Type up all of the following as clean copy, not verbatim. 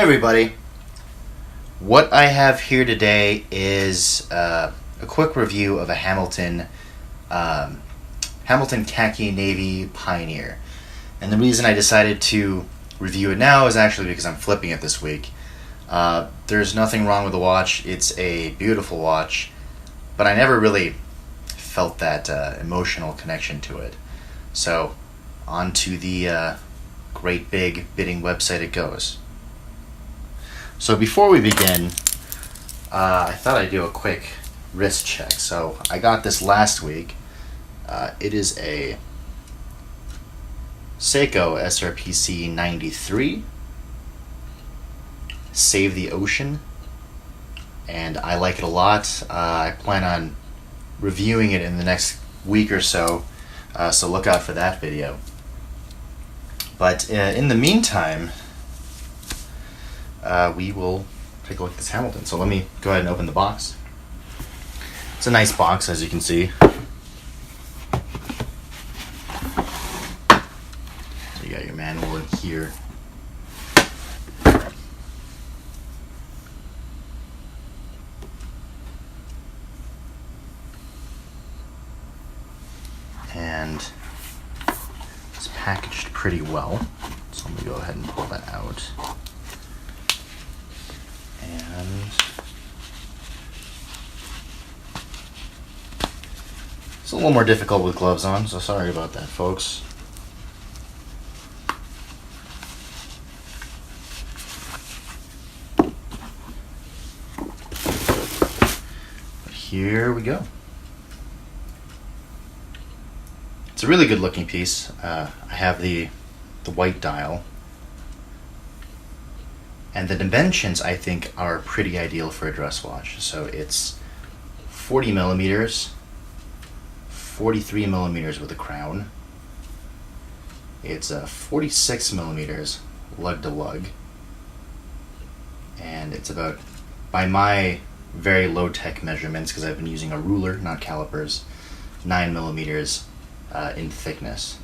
everybody. What I have here today is a quick review of a Hamilton Khaki Navy Pioneer. And the reason I decided to review it now is actually because I'm flipping it this week. There's nothing wrong with the watch. It's a beautiful watch, but I never really felt that emotional connection to it. So, on to the great big bidding website it goes. So before we begin, I thought I'd do a quick wrist check. So I got this last week. It is a Seiko SRPC 93, Save the Ocean, and I like it a lot. I plan on reviewing it in the next week or so, so look out for that video. But in the meantime, we will take a look at this Hamilton. So let me go ahead and open the box. It's a nice box, as you can see. So you got your manual in here. And it's packaged pretty well. So let me go ahead and pull that out. And it's a little more difficult with gloves on, so sorry about that, folks. But here we go. It's a really good looking piece. I have the white dial. And the dimensions, I think, are pretty ideal for a dress watch. So it's 40 millimeters, 43 millimeters with a crown. It's 46 millimeters lug to lug. And it's about, by my very low-tech measurements, because I've been using a ruler, not calipers, 9 millimeters in thickness.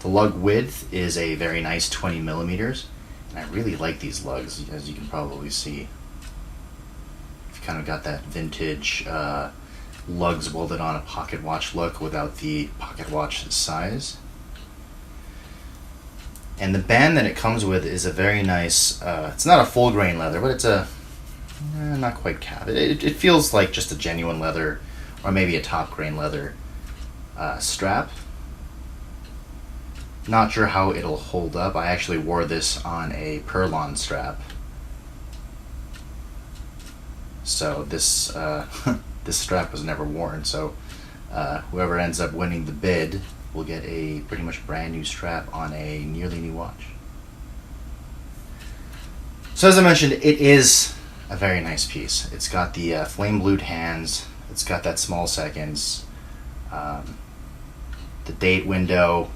The lug width is a very nice 20 millimeters. And I really like these lugs, as you can probably see. You've kind of got that vintage lugs welded on a pocket watch look without the pocket watch size. And the band that it comes with is a very nice, it's not a full grain leather, but it's a, not quite cap. It feels like just a genuine leather, or maybe a top grain leather strap. Not sure how it'll hold up. I actually wore this on a Perlon strap. So this this strap was never worn. So whoever ends up winning the bid will get a pretty much brand new strap on a nearly new watch. So as I mentioned, it is a very nice piece. It's got the flame blued hands. It's got that small seconds. The date window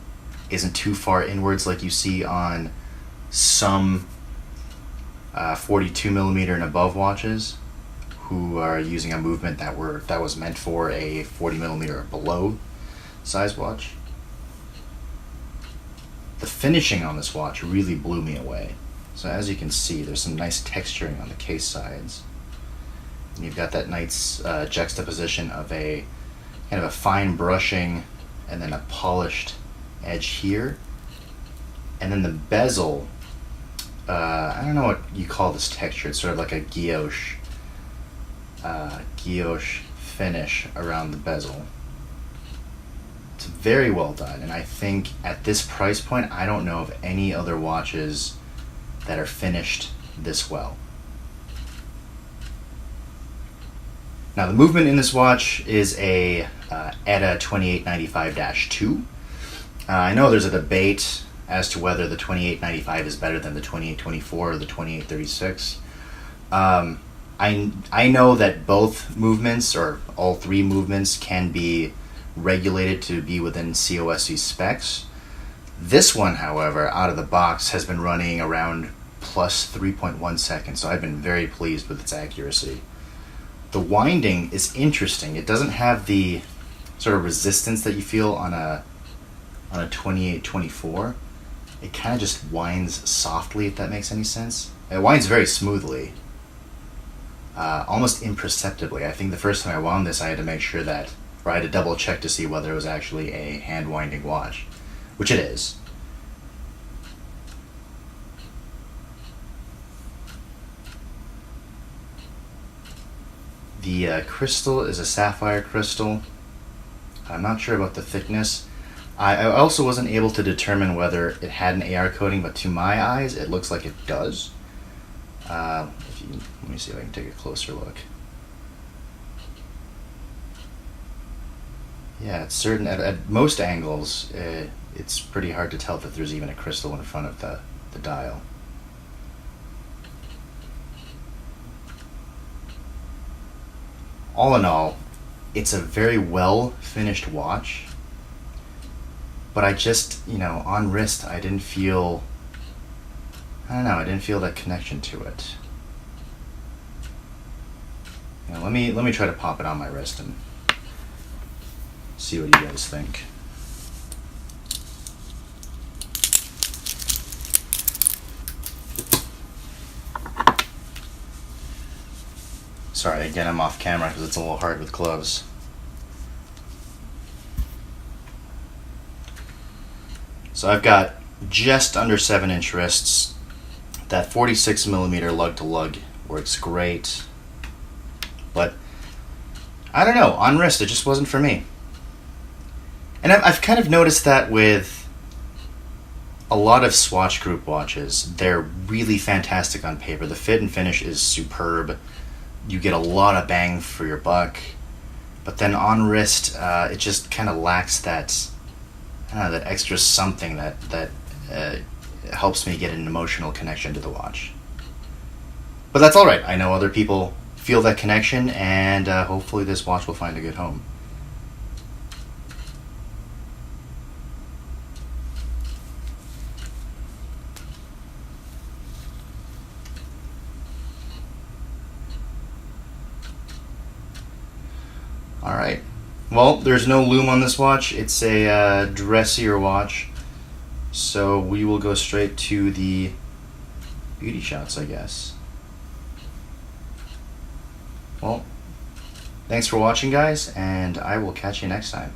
isn't too far inwards like you see on some 42 millimeter and above watches who are using a movement that was meant for a 40 millimeter or below size watch. The finishing on this watch really blew me away. So as you can see, there's some nice texturing on the case sides. And you've got that nice juxtaposition of a kind of a fine brushing and then a polished edge here, and then the bezel, I don't know what you call this texture. It's sort of like a guilloche finish around the bezel. It's very well done, and I think at this price point, I don't know of any other watches that are finished this well. Now the movement in this watch is a ETA 2895-2. I know there's a debate as to whether the 2895 is better than the 2824 or the 2836. I know that both movements, or all three movements, can be regulated to be within COSC specs. This one, however, out of the box has been running around plus 3.1 seconds, so I've been very pleased with its accuracy. The winding is interesting. It doesn't have the sort of resistance that you feel on a 2824. it kind of just winds softly, if that makes any sense. It winds very smoothly, almost imperceptibly. I think the first time I wound this, I had to make sure that, or I had to double check to see whether it was actually a hand winding watch, which it is. The crystal is a sapphire crystal. I'm not sure about the thickness. I also wasn't able to determine whether it had an AR coating, but to my eyes, it looks like it does. Let me see if I can take a closer look. Yeah, it's certain at most angles, it's pretty hard to tell that there's even a crystal in front of the dial. All in all, it's a very well finished watch, but I just, on wrist, I didn't feel that connection to it. Let me try to pop it on my wrist and see what you guys think. Sorry, again, I'm off camera because it's a little hard with gloves. So I've got just under 7-inch wrists. That 46 millimeter lug to lug works great. But I don't know, on wrist it just wasn't for me. And I've kind of noticed that with a lot of Swatch Group watches. They're really fantastic on paper. The fit and finish is superb. You get a lot of bang for your buck. But then on wrist, it just kind of lacks that extra something that helps me get an emotional connection to the watch. But that's all right. I know other people feel that connection, and hopefully this watch will find a good home. All right. Well, there's no lume on this watch. It's a dressier watch. So we will go straight to the beauty shots, I guess. Well, thanks for watching, guys, and I will catch you next time.